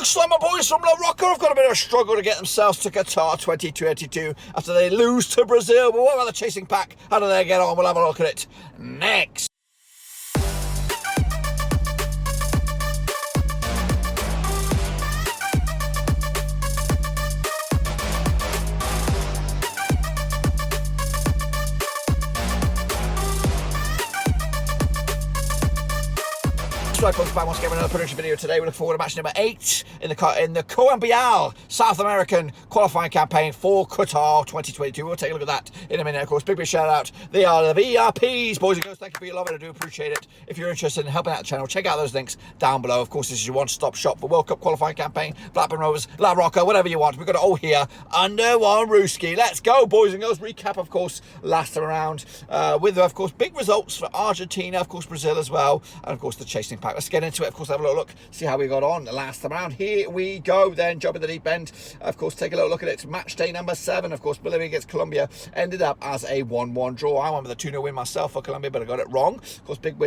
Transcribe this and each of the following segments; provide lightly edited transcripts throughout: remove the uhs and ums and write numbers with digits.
looks like my boys from La Rocca have got a bit of a struggle to get themselves to Qatar 2022 after they lose to Brazil. But what about the chasing pack? How do they get on? We'll have a look at it next. Right, folks, back once again with another production video today. We're looking forward to match number 8 in the Colombia South American qualifying campaign for Qatar 2022. We'll take a look at that in a minute. Of course, big shout out. They are the VRPs, boys and girls. Thank you for your love, and I do appreciate it. If you're interested in helping out the channel, check out those links down below. Of course, this is your one-stop shop for World Cup qualifying campaign, Blackburn Rovers, La Rocca, whatever you want. We've got it all here under one rooski. Let's go, boys and girls. Recap, of course, last time around with, of course, big results for Argentina, of course, Brazil as well, and of course the chasing pack. Let's get into it. Of course, have a little look, see how we got on the last time around. Here we go then, jump in the deep end. Of course, take a little look at it. Match day number 7. Of course, Bolivia against Colombia ended up as a 1-1 draw. I went with a 2-0 win myself for Colombia, but I got it wrong. Of course, big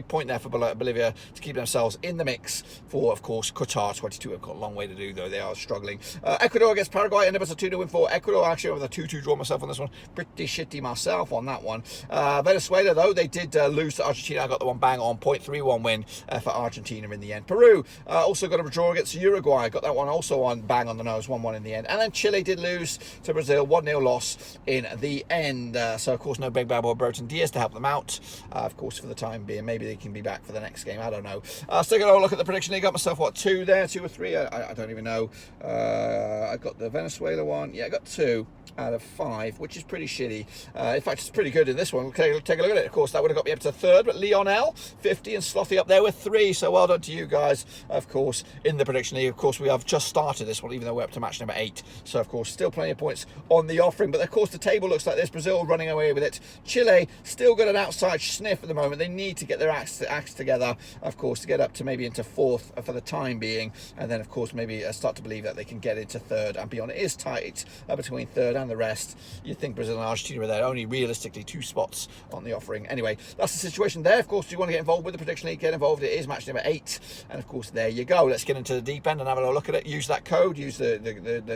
point there for Bolivia to keep themselves in the mix for, of course, Qatar 22. I've got a long way to do, though. They are struggling. Ecuador against Paraguay ended up as a 2-0 win for Ecuador. Actually, with a 2-2 draw myself on this one. Pretty shitty myself on that one. Venezuela, though, they did lose to Argentina. I got the one bang on, 0.31 win for Argentina in the end. Peru also got a draw against Uruguay. Got that one also on bang on the nose, 1-1 in the end. And then Chile did lose to Brazil, 1-0 loss in the end. So, of course, no big bad boy Brereton Diaz to help them out, of course, for the time being. Maybe they can be back for the next game. I don't know. Let's take a look at the prediction. I got myself, what, 2 there? 2 or 3? I don't even know. I got the Venezuela one. Yeah, I got 2 out of 5, which is pretty shitty. In fact, it's pretty good in this one. Okay, take a look at it. Of course, that would have got me up to 3rd, but Lionel 50 and Slothy up there with 3. So well done to you guys, of course, in the prediction league. Of course, we have just started this one, even though we're up to match number 8. So, of course, still plenty of points on the offering. But, of course, the table looks like this. Brazil running away with it. Chile still got an outside sniff at the moment. They need to get their acts together, of course, to get up to maybe into 4th for the time being. And then, of course, maybe start to believe that they can get into 3rd and beyond. It is tight between 3rd and the rest. You'd think Brazil and Argentina are there. Only realistically 2 spots on the offering. Anyway, that's the situation there. Of course, do you want to get involved with the prediction league? Get involved. It is match number 8. And, of course, there you go. Let's get into the deep end and have a look at it. Use that code. Use the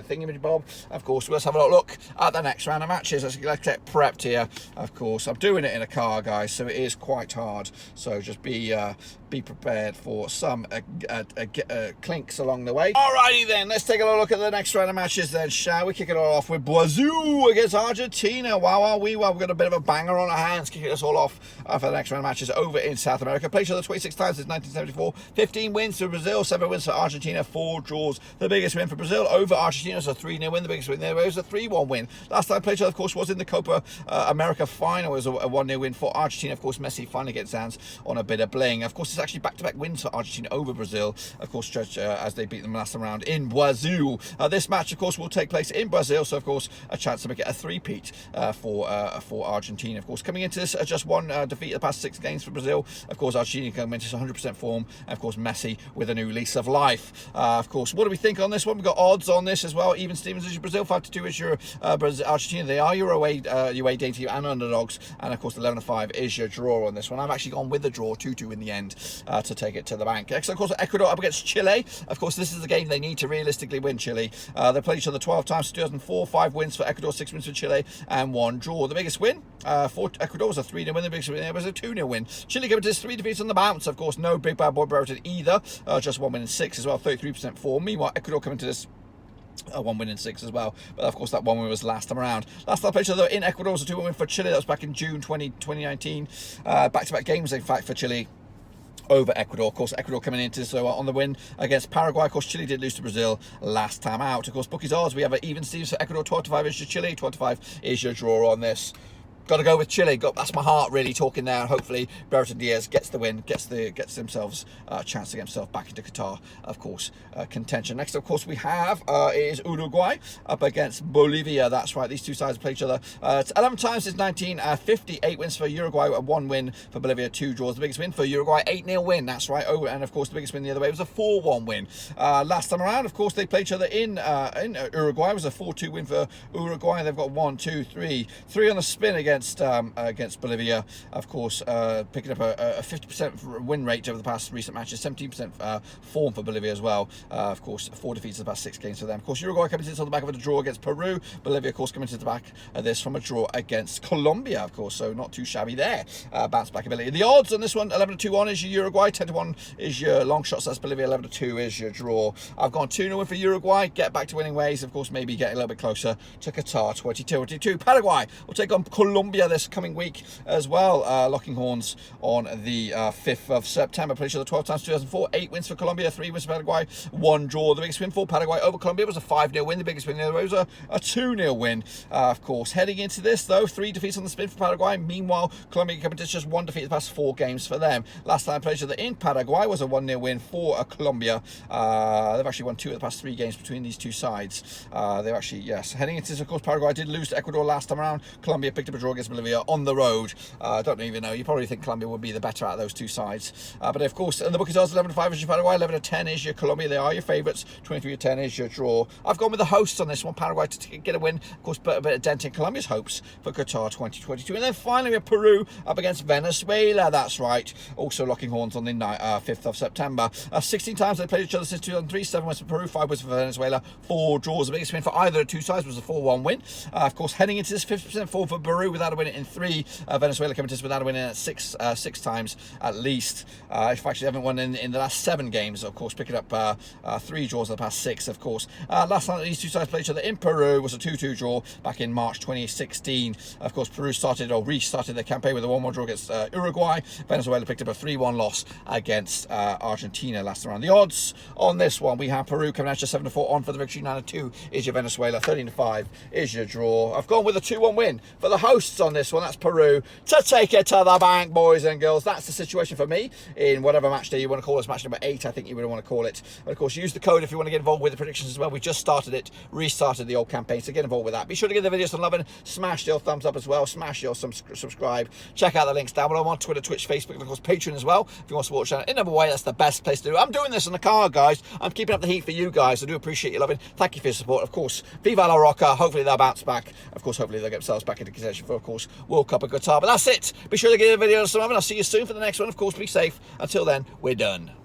thingy-bob. Of course, let's have a look at the next round of matches. Let's get prepped here. Of course, I'm doing it in a car, guys, so it is quite hard. So just be prepared for some clinks along the way. Alrighty then, let's take a look at the next round of matches then, shall we? Kick it all off with Brazil against Argentina. Wow, we've got a bit of a banger on our hands, kicking us all off for the next round of matches over in South America. Played each other 26 times since 1974. 15 wins for Brazil, 7 wins for Argentina, 4 draws. The biggest win for Brazil over Argentina was a 3-0 win. The biggest win there was a 3-1 win. Last time played each other, of course, was in the Copa America final. It was a 1-0 win for Argentina. Of course, Messi finally gets his hands on a bit of bling. Of course, it's actually back-to-back wins for Argentina over Brazil, of course, as they beat them last time round in Brazil. This match, of course, will take place in Brazil, so, of course, a chance to make it a 3-peat for Argentina. Of course, coming into this, just 1 defeat in the past 6 games for Brazil. Of course, Argentina coming into 100% form, and, of course, Messi with a new lease of life. Of course, what do we think on this one? We've got odds on this as well. Even Stevens is your Brazil, 5-2 is your Argentina. They are your away day team and underdogs, and, of course, 11-5 is your draw on this one. I've actually gone with the draw, 2-2 in the end, to take it to the bank. Excellent. Of course, Ecuador up against Chile. Of course, this is the game they need to realistically win, Chile. They played each other 12 times, 2004, 5 wins for Ecuador, 6 wins for Chile, and 1 draw. The biggest win for Ecuador was a 3-0 win. The biggest win was a 2-0 win. Chile came into this 3 defeats on the bounce. Of course, no big bad boy Brereton either. Just 1 win in 6 as well, 33% form. Meanwhile, Ecuador coming to this 1 win in 6 as well, but of course that 1 win was last time around. Last time I played each other in Ecuador was a 2-1 win for Chile. That was back in June 2019. Back-to-back games, in fact, for Chile over Ecuador. Of course, Ecuador coming into this on the win against Paraguay. Of course, Chile did lose to Brazil last time out. Of course, bookies odds, we have an even Stevens for Ecuador, 12-5 is your Chile, 12-5 is your draw on this. Got to go with Chile. That's my heart really talking there. Hopefully, Brereton Diaz gets the win, gets themselves a chance to get himself back into Qatar, of course, contention. Next, of course, we have is Uruguay up against Bolivia. That's right. These two sides play each other 11 times since 1950. 8 wins for Uruguay, 1 win for Bolivia, 2 draws. The biggest win for Uruguay, 8-0 win. That's right. Oh, and of course, the biggest win the other way was a 4-1 win. Last time around, of course, they played each other in Uruguay. It was a 4-2 win for Uruguay. They've got 1, 2, 3 on the spin again against Bolivia, of course, picking up a 50% win rate over the past recent matches, 17% form for Bolivia as well. Of course, 4 defeats in the past 6 games for them. Of course, Uruguay coming into this on the back of a draw against Peru. Bolivia, of course, coming into the back of this from a draw against Colombia, of course, so not too shabby there. Bounce back ability. The odds on this one, 11-2 on is your Uruguay, 10-1 is your long shots, that's Bolivia, 11-2 is your draw. I've gone 2-0 win for Uruguay, get back to winning ways, of course, maybe get a little bit closer to Qatar 2022. Paraguay will take on Colombia this coming week as well, locking horns on the 5th of September. Pretty sure the 12 times 2004, 8 wins for Colombia, 3 wins for Paraguay, 1 draw. The biggest win for Paraguay over Colombia was a 5-0 win. The biggest win the other way was a 2-0 win. Of course, heading into this though, 3 defeats on the spin for Paraguay. Meanwhile, Colombia coming to just 1 defeat in the past 4 games for them. Last time played each other in Paraguay was a 1-0 win for Colombia. They've actually won 2 of the past 3 games between these two sides. They've actually, yes, heading into this, of course, Paraguay did lose to Ecuador last time around. Colombia picked up a draw against Bolivia on the road. I don't even know, you probably think Colombia would be the better out of those two sides. But of course, in the bookies odds, 11-5 is your Paraguay, 11-10 is your Colombia. They are your favourites. 23-10 is your draw. I've gone with the hosts on this one, Paraguay, to get a win. Of course, put a bit of dent in Colombia's hopes for Qatar 2022. And then finally, we have Peru up against Venezuela. That's right. Also locking horns on the 5th of September. 16 times they played each other since 2003. 7 wins for Peru, 5 wins for Venezuela, 4 draws. The biggest win for either of the two sides was a 4-1 win. Of course, heading into this 50% form for Peru without a win in 3. Venezuela coming to this without a win in 6 times at least. If actually haven't won in the last 7 games, of course, picking up 3 draws in the past 6, of course. Last time these two sides played each other in Peru was a 2-2 draw back in March 2016. Of course, Peru restarted their campaign with a 1-1 draw against Uruguay. Venezuela picked up a 3-1 loss against Argentina last round. The odds on this one, we have Peru coming out to 7-4 on for the victory. 9-2 is your Venezuela. 13-5 is your draw. I've gone with a 2-1 win for the hosts on this one. That's Peru to take it to the bank, boys and girls. That's the situation for me in whatever match day you want to call this. Match number 8, I think you would want to call it. But of course, use the code if you want to get involved with the predictions as well. We just started it, restarted the old campaign, so get involved with that. Be sure to give the video some love and smash your thumbs up as well. Smash your subscribe. Check out the links down below. I'm on Twitter, Twitch, Facebook, and of course Patreon as well. If you want to support the channel in another way, that's the best place to do it. I'm doing this in the car, guys. I'm keeping up the heat for you guys. I do appreciate your loving. Thank you for your support. Of course, Viva La Rocca. Hopefully they'll bounce back. Of course, hopefully they'll get themselves back into contention for, of course, World Cup of Qatar. But that's it. Be sure to give the video some love, and I'll see you soon for the next one. Of course, be safe. Until then, we're done.